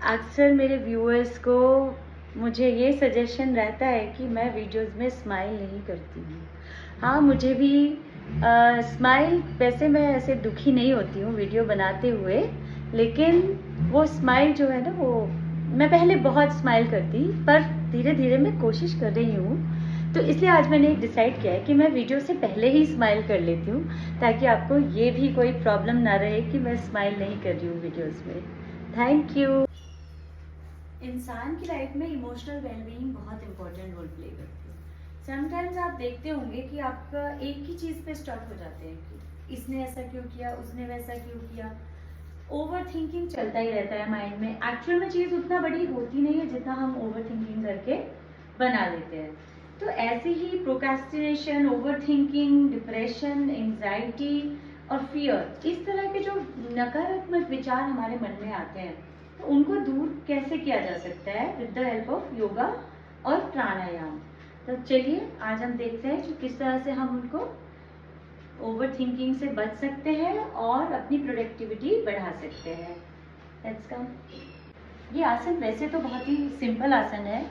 अक्सर मेरे व्यूअर्स को मुझे ये सजेशन रहता है कि मैं वीडियोस में स्माइल नहीं करती हूँ। हाँ, मुझे भी स्माइल, वैसे मैं ऐसे दुखी नहीं होती हूँ वीडियो बनाते हुए, लेकिन वो स्माइल जो है ना, वो मैं पहले बहुत स्माइल करती, पर धीरे धीरे मैं कोशिश कर रही हूँ। तो इसलिए आज मैंने एक डिसाइड किया है कि मैं वीडियो से पहले ही स्माइल कर लेती हूँ, ताकि आपको ये भी कोई प्रॉब्लम ना रहे कि मैं स्माइल नहीं कर रही हूँ वीडियोस में। Thank you. इंसान की लाइफ में इमोशनल वेलबीइंग बहुत इंपॉर्टेंट रोल प्ले करती है। समटाइम्स आप देखते होंगे कि आपका एक ही चीज़ पे स्टक हो जाते हैं कि इसने ऐसा क्यों किया, उसने वैसा क्यों किया। ओवर थिंकिंग चलता ही रहता है माइंड में। एक्चुअल में चीज़ उतना बड़ी होती नहीं है जितना हम ओवर थिंकिंग करके बना लेते हैं। तो ऐसे ही procrastination, over thinking, depression, anxiety और फियर, इस तरह के जो नकारात्मक विचार हमारे मन में आते हैं, तो उनको दूर कैसे किया जा सकता है with the help of yoga और प्राणायाम। तो चलिए आज हम देखते हैं कि किस तरह से हम उनको ओवर थिंकिंग से बच सकते हैं और अपनी प्रोडक्टिविटी बढ़ा सकते हैं। Let's come. ये आसन वैसे तो बहुत ही सिंपल आसन है,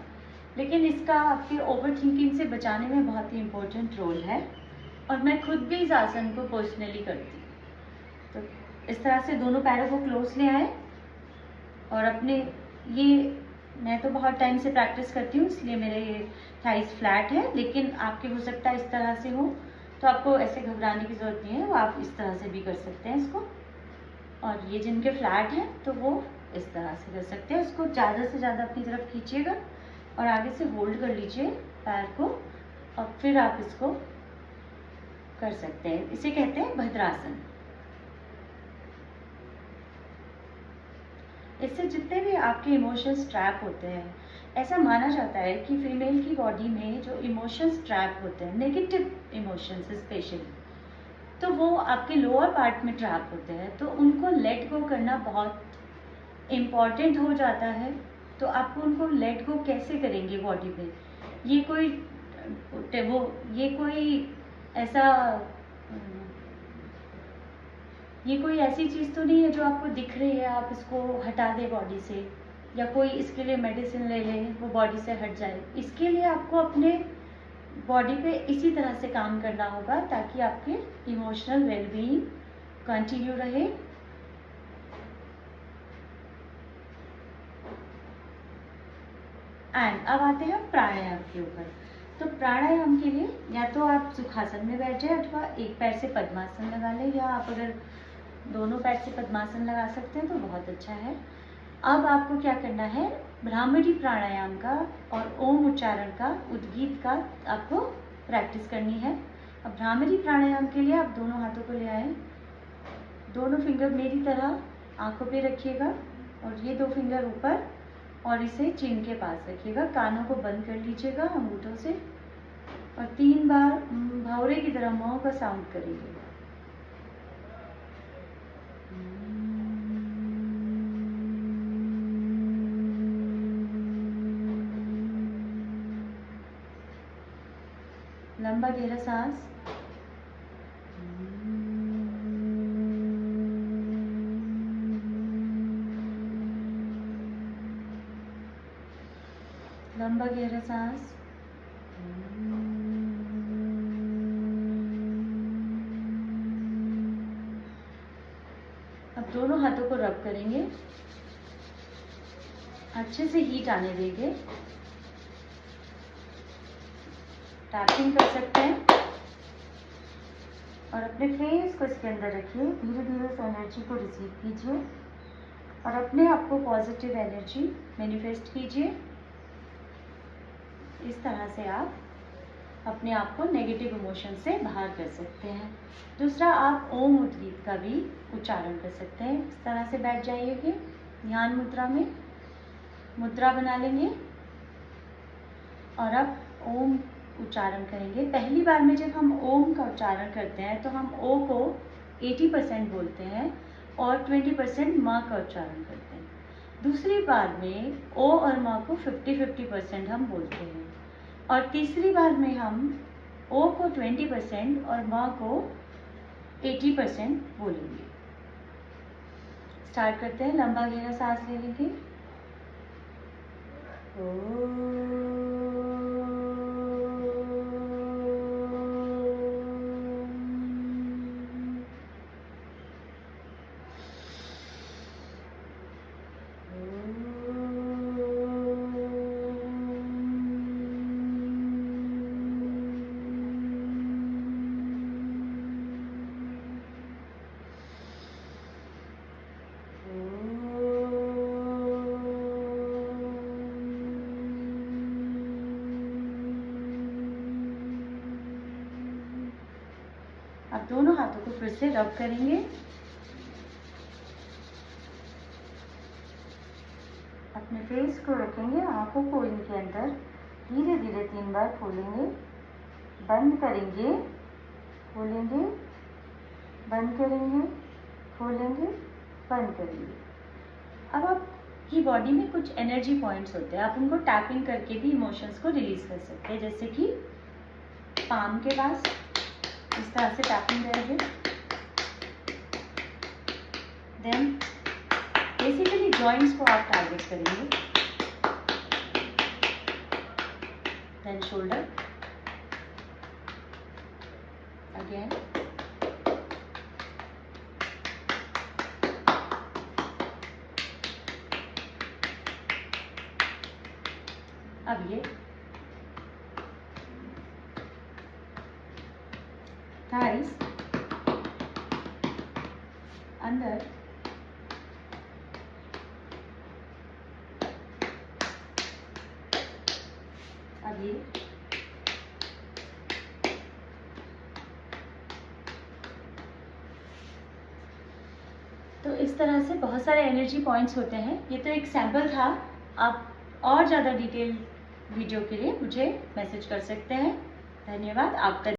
लेकिन इसका आपके ओवर थिंकिंग से बचाने में बहुत ही इम्पोर्टेंट रोल है, और मैं खुद भी इस आसन को पर्सनली करती हूँ। तो इस तरह से दोनों पैरों को क्लोज ले आए और अपने, ये मैं तो बहुत टाइम से प्रैक्टिस करती हूँ इसलिए मेरे ये थाइस फ्लैट है, लेकिन आपके हो सकता है इस तरह से हो, तो आपको ऐसे घबराने की ज़रूरत नहीं है, वो आप इस तरह से भी कर सकते हैं इसको। और ये जिनके फ्लैट हैं तो वो इस तरह से कर सकते हैं। इसको ज़्यादा से ज़्यादा अपनी तरफ खींचिएगा और आगे से होल्ड कर लीजिए पैर को, और फिर आप इसको कर सकते हैं। इसे कहते हैं भद्रासन। इससे जितने भी आपके इमोशंस ट्रैप होते हैं, ऐसा माना जाता है कि फीमेल की बॉडी में जो इमोशंस ट्रैप होते हैं, नेगेटिव इमोशंस स्पेशली, तो वो आपके लोअर पार्ट में ट्रैप होते हैं, तो उनको लेट गो करना बहुत इम्पॉर्टेंट हो जाता है। तो आपको उनको लेट गो कैसे करेंगे बॉडी पे? ये कोई ऐसा ये कोई ऐसी चीज़ तो नहीं है जो आपको दिख रही है आप इसको हटा दें बॉडी से, या कोई इसके लिए मेडिसिन ले लें वो बॉडी से हट जाए। इसके लिए आपको अपने बॉडी पे इसी तरह से काम करना होगा ताकि आपके इमोशनल वेलबीइंग कंटिन्यू रहे। एंड अब आते हैं प्राणायाम के ऊपर। तो प्राणायाम के लिए या तो आप सुखासन में बैठ जाए अथवा एक पैर से पद्मासन लगा लें, या आप अगर दोनों पैर से पद्मासन लगा सकते हैं तो बहुत अच्छा है। अब आपको क्या करना है, भ्रामरी प्राणायाम का और ओम उच्चारण का, उद्गीत का आपको प्रैक्टिस करनी है। अब भ्रामरी प्राणायाम के लिए आप दोनों हाथों को ले आए, दोनों फिंगर मेरी तरह आंखों पे रखिएगा और ये दो फिंगर ऊपर, और इसे चिन के पास रखिएगा। कानों को बंद कर लीजिएगा अंगूठों से और 3 बार भौरे की तरह मौ का साउंड करेंगे। लंबा गहरा सांस। लंबा गहरा सांस। अब दोनों हाथों को रब करेंगे, अच्छे से हीट आने देंगे। टैपिंग कर सकते हैं और अपने फेस को इसके अंदर रखिए। धीरे धीरे इस एनर्जी को रिसीव कीजिए और अपने आप को पॉजिटिव एनर्जी मैनिफेस्ट कीजिए। इस तरह से आप अपने आप को नेगेटिव इमोशन से बाहर कर सकते हैं। दूसरा, आप ओम उद्गीत का भी उच्चारण कर सकते हैं। इस तरह से बैठ जाइए, ध्यान मुद्रा में मुद्रा बना लेंगे और अब ओम उच्चारण करेंगे। पहली बार में जब हम ओम का उच्चारण करते हैं तो हम ओ को 80% बोलते हैं और 20% माँ का उच्चारण करते हैं। दूसरी बार में ओ और माँ को 50-50% हम बोलते हैं, और तीसरी बार में हम ओ को 20% और माँ को 80% बोलेंगे। स्टार्ट करते हैं। लंबा गहरा सांस ले लेंगे अब दोनों हाथों को फिर से रब करेंगे। अपने फेस को रखेंगे, आंखों को इनके अंदर धीरे धीरे 3 बार खोलेंगे, बंद करेंगे, खोलेंगे, बंद करेंगे, खोलेंगे, बंद करेंगे। अब आपकी बॉडी में कुछ एनर्जी पॉइंट्स होते हैं, आप उनको टैपिंग करके भी इमोशंस को रिलीज कर सकते हैं। जैसे कि पाम के पास इस तरह से टैपिंग करेंगे। देन बेसिकली जॉइंट्स को आप टारगेट करेंगे। देन शोल्डर, अगेन, अब ये थाइस, अंदर, अब ये तो इस तरह से बहुत सारे एनर्जी पॉइंट्स होते हैं। ये तो एक सैंपल था। आप और ज़्यादा डिटेल वीडियो के लिए मुझे मैसेज कर सकते हैं। धन्यवाद आपका।